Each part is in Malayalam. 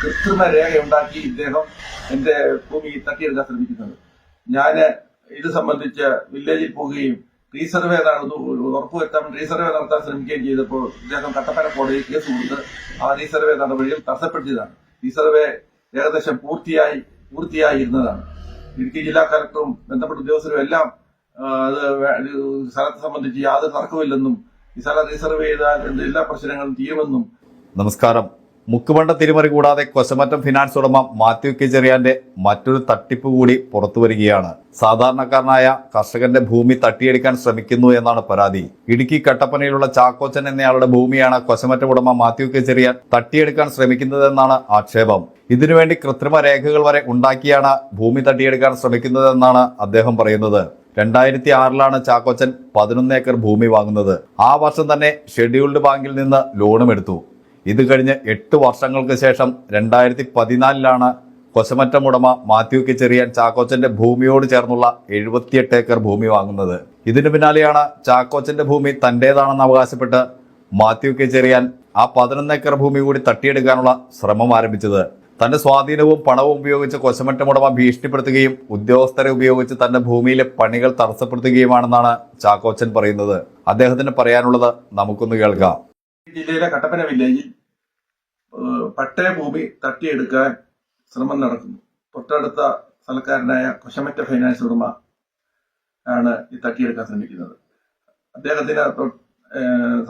കൃത്രിമ രേഖയുണ്ടാക്കി ഇദ്ദേഹം എന്റെ ഭൂമി തട്ടിയെടുക്കാൻ ശ്രമിക്കുന്നത്. ഞാൻ ഇത് സംബന്ധിച്ച് വില്ലേജിൽ പോവുകയും റീസർവേ ഉറപ്പുവരുത്താൻ റീസർവേ നടത്താൻ ശ്രമിക്കുകയും ചെയ്തപ്പോൾ ഇദ്ദേഹം കട്ടപ്പന കോടതിയിൽ കേസ് കൊടുത്ത് ആ റീസർവേ നടപടികൾ തടസ്സപ്പെടുത്തിയതാണ്. റീസർവേ ഏകദേശം പൂർത്തിയായിരുന്നതാണ്. ഇടുക്കി ജില്ലാ കളക്ടറും ബന്ധപ്പെട്ട ഉദ്യോഗസ്ഥരും എല്ലാം അത് സ്ഥലത്തെ സംബന്ധിച്ച് യാതൊരു തർക്കമില്ലെന്നും ഈ സ്ഥലം റീസർവ് ചെയ്താൽ എല്ലാ പ്രശ്നങ്ങളും തീരുമെന്നും. നമസ്കാരം. മുക്കുമണ്ട തിരിമറി കൂടാതെ കൊശമറ്റം ഫിനാൻസ് ഉടമ മാത്യു കെ ചെറിയാന്റെ മറ്റൊരു തട്ടിപ്പ് കൂടി പുറത്തുവരികയാണ്. സാധാരണക്കാരനായ കർഷകന്റെ ഭൂമി തട്ടിയെടുക്കാൻ ശ്രമിക്കുന്നു എന്നാണ് പരാതി. ഇടുക്കി കട്ടപ്പനയിലുള്ള ചാക്കോച്ചൻ എന്നയാളുടെ ഭൂമിയാണ് കൊശമറ്റം ഉടമ മാത്യു കെ ചെറിയാൻ തട്ടിയെടുക്കാൻ ശ്രമിക്കുന്നതെന്നാണ് ആക്ഷേപം. ഇതിനുവേണ്ടി കൃത്രിമ രേഖകൾ വരെ ഉണ്ടാക്കിയാണ് ഭൂമി തട്ടിയെടുക്കാൻ ശ്രമിക്കുന്നതെന്നാണ് അദ്ദേഹം പറയുന്നത്. 2006 ചാക്കോച്ചൻ 11 ഏക്കർ ഭൂമി വാങ്ങുന്നത്. ആ വർഷം തന്നെ ഷെഡ്യൂൾഡ് ബാങ്കിൽ നിന്ന് ലോണും എടുത്തു. ഇത് കഴിഞ്ഞ് 8 വർഷങ്ങൾക്ക് ശേഷം 2014 കൊശമറ്റം ഉടമ മാത്യു കെ ചെറിയാൻ ചാക്കോച്ചന്റെ ഭൂമിയോട് ചേർന്നുള്ള 78 ഏക്കർ ഭൂമി വാങ്ങുന്നത്. ഇതിനു പിന്നാലെയാണ് ചാക്കോച്ചന്റെ ഭൂമി തന്റേതാണെന്ന് അവകാശപ്പെട്ട് മാത്യു കെ ചെറിയാൻ ആ 11 ഏക്കർ ഭൂമി കൂടി തട്ടിയെടുക്കാനുള്ള ശ്രമം ആരംഭിച്ചത്. തന്റെ സ്വാധീനവും പണവും ഉപയോഗിച്ച് കൊശമറ്റം ഉടമ ഭീഷണിപ്പെടുത്തുകയും ഉദ്യോഗസ്ഥരെ ഉപയോഗിച്ച് തന്റെ ഭൂമിയിലെ പണികൾ തടസ്സപ്പെടുത്തുകയുമാണെന്നാണ് ചാക്കോച്ചൻ പറയുന്നത്. അദ്ദേഹത്തിന് പറയാനുള്ളത് നമുക്കൊന്ന് കേൾക്കാം. ജില്ലയിലെ കട്ടപ്പന വില്ലേജിൽ പട്ടയ ഭൂമി തട്ടിയെടുക്കാൻ ശ്രമം നടക്കുന്നു. തൊട്ടടുത്ത സ്ഥലക്കാരനായ കൊശമറ്റ ഫൈനാൻസ് ഉടമ ആണ് ഈ തട്ടിയെടുക്കാൻ ശ്രമിക്കുന്നത്. അദ്ദേഹത്തിന്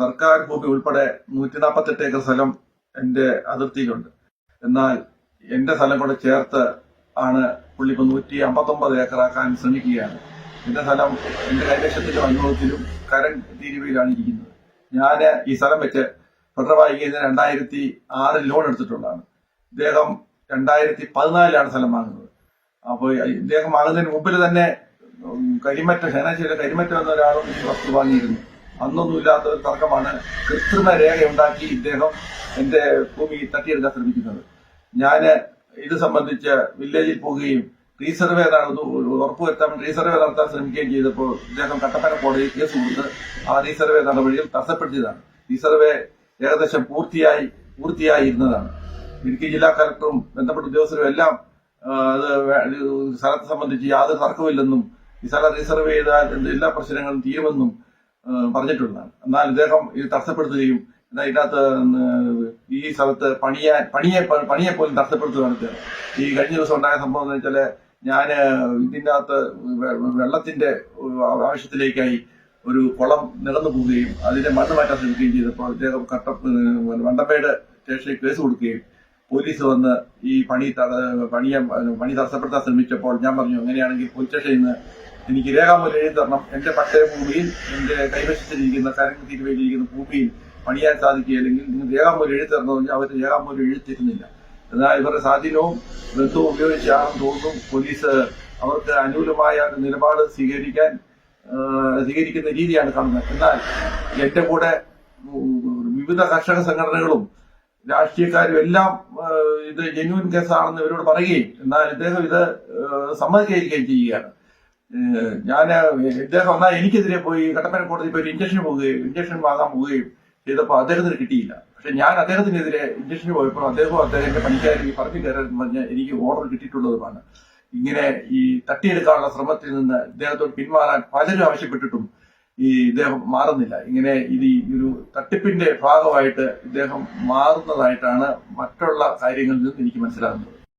സർക്കാർ ഭൂമി ഉൾപ്പെടെ 148 ഏക്കർ സ്ഥലം എന്റെ അതിർത്തിയിലുണ്ട്. എന്നാൽ എന്റെ സ്ഥലം കൂടെ ചേർത്ത് ആണ് പുള്ളി ഇപ്പൊ 159 ഏക്കറാക്കാൻ ശ്രമിക്കുകയാണ്. എന്റെ സ്ഥലം എന്റെ കൈവശത്തിലും അനുഭവത്തിലും കരൺ തീരുവയിലാണ് ഇരിക്കുന്നത്. ഞാൻ ഈ സ്ഥലം വെച്ച് ഫെഡറൽ ബാങ്കിൽ 2006 ലോൺ എടുത്തിട്ടുള്ളതാണ്. ഇദ്ദേഹം 2014 സ്ഥലം വാങ്ങുന്നത്. അപ്പോൾ ഇദ്ദേഹം വാങ്ങുന്നതിന് മുമ്പിൽ തന്നെ ചങ്ങനാശ്ശേരിയിലെ കരിമറ്റം എന്ന ഒരാളും ഈ വസ്തു വാങ്ങിയിരുന്നു. അന്നൊന്നും ഇല്ലാത്ത ഒരു തർക്കമാണ് കൃത്രിമ രേഖയുണ്ടാക്കി ഇദ്ദേഹം എന്റെ ഭൂമി തട്ടിയെടുക്കാൻ ശ്രമിക്കുന്നത്. ഞാൻ ഇത് സംബന്ധിച്ച് വില്ലേജിൽ പോവുകയും റീസർവേ ഉറപ്പുവരുത്താൻ റീസർവേ നടത്താൻ ശ്രമിക്കുകയും ചെയ്തപ്പോൾ ഇദ്ദേഹം കട്ടപ്പന കോടതിയിൽ കേസ് കൊടുത്ത് ആ റീസർവേ നടപടികൾ തടസ്സപ്പെടുത്തിയതാണ്. റീസർവേ ഏകദേശം പൂർത്തിയായിരുന്നതാണ്. ഇടുക്കി ജില്ലാ കളക്ടറും ബന്ധപ്പെട്ട ഉദ്യോഗസ്ഥരും എല്ലാം അത് സ്ഥലത്തെ സംബന്ധിച്ച് യാതൊരു തർക്കമില്ലെന്നും ഈ സ്ഥലം റീസർവ് ചെയ്താൽ എല്ലാ പ്രശ്നങ്ങളും തീരുമെന്നും പറഞ്ഞിട്ടുള്ളതാണ്. എന്നാൽ ഇദ്ദേഹം ഇത് തടസ്സപ്പെടുത്തുകയും ഇതിനകത്ത് ഈ സ്ഥലത്ത് പണിയെ പോലും തടസ്സപ്പെടുത്തുകയാണ്. ഈ കഴിഞ്ഞ ദിവസം ഉണ്ടായ സംഭവം എന്ന് വെച്ചാല് ഞാൻ ഇതിൻ്റെ അകത്ത് വെള്ളത്തിന്റെ ആവശ്യത്തിലേക്കായി ഒരു കുളം നികന്നു പോവുകയും അതിന്റെ മണ്ണ് മാറ്റാൻ ശ്രമിക്കുകയും ചെയ്തപ്പോൾ അദ്ദേഹം വണ്ടമേട് സ്റ്റേഷനിൽ കേസ് കൊടുക്കുകയും പോലീസ് വന്ന് ഈ പണി തടസ്സപ്പെടുത്താൻ ശ്രമിച്ചപ്പോൾ ഞാൻ പറഞ്ഞു, അങ്ങനെയാണെങ്കിൽ പോലീസ് സ്റ്റേഷനിൽ നിന്ന് എനിക്ക് രേഖാമൂലം എഴുതി തരണം. എന്റെ പട്ടയ ഭൂമിയിൽ എന്റെ കൈവശത്തിലിരിക്കുന്ന കരണ്ട് തീരുവയിലിരിക്കുന്ന ഭൂമിയിൽ പണിയാൻ സാധിക്കുകയില്ലെങ്കിൽ നിങ്ങൾ രേഖാമൂലം എഴുതി തരണമെന്ന് പറഞ്ഞാൽ അവർ രേഖാമൂലം എഴുതി തരുന്നില്ല. എന്നാൽ ഇവരുടെ സ്വാധീനവും ബന്ധവും ഉപയോഗിച്ചാണെന്ന് തോന്നുന്നു പോലീസ് അവർക്ക് അനുകൂലമായ നിലപാട് സ്വീകരിക്കുന്ന രീതിയാണ് കാണുന്നത്. എന്നാൽ എന്റെ കൂടെ വിവിധ കർഷക സംഘടനകളും രാഷ്ട്രീയക്കാരും എല്ലാം ഇത് ജെന്യൂൻ കേസാണെന്ന് ഇവരോട് പറയുകയും എന്നാൽ ഇദ്ദേഹം ഇത് സമ്മതിക്കുകയും ചെയ്യുകയാണ്. ഇദ്ദേഹം എന്നാൽ എനിക്കെതിരെ പോയി കട്ടപ്പന കോടതി പോയി ഇഞ്ചക്ഷൻ വാങ്ങാൻ പോവുകയും ചെയ്തപ്പോൾ അദ്ദേഹത്തിന് കിട്ടിയില്ല. പക്ഷെ ഞാൻ അദ്ദേഹത്തിനെതിരെ ഇഞ്ചക്ഷന് പോയപ്പോൾ അദ്ദേഹത്തിന്റെ പണിക്കാരൻ ഈ പറമ്പിൽ കയറാൻ പറഞ്ഞ് എനിക്ക് ഓർഡർ കിട്ടിയിട്ടുള്ളതുമാണ്. ഇങ്ങനെ ഈ തട്ടിയെടുക്കാനുള്ള ശ്രമത്തിൽ നിന്ന് ഇദ്ദേഹത്തോട് പിന്മാറാൻ പലരും ആവശ്യപ്പെട്ടിട്ടും ഇദ്ദേഹം മാറുന്നില്ല. ഇങ്ങനെ ഇത് ഒരു തട്ടിപ്പിന്റെ ഭാഗമായിട്ട് ഇദ്ദേഹം മാറുന്നതായിട്ടാണ് മറ്റുള്ള കാര്യങ്ങളിൽ നിന്ന് എനിക്ക് മനസ്സിലാകുന്നത്.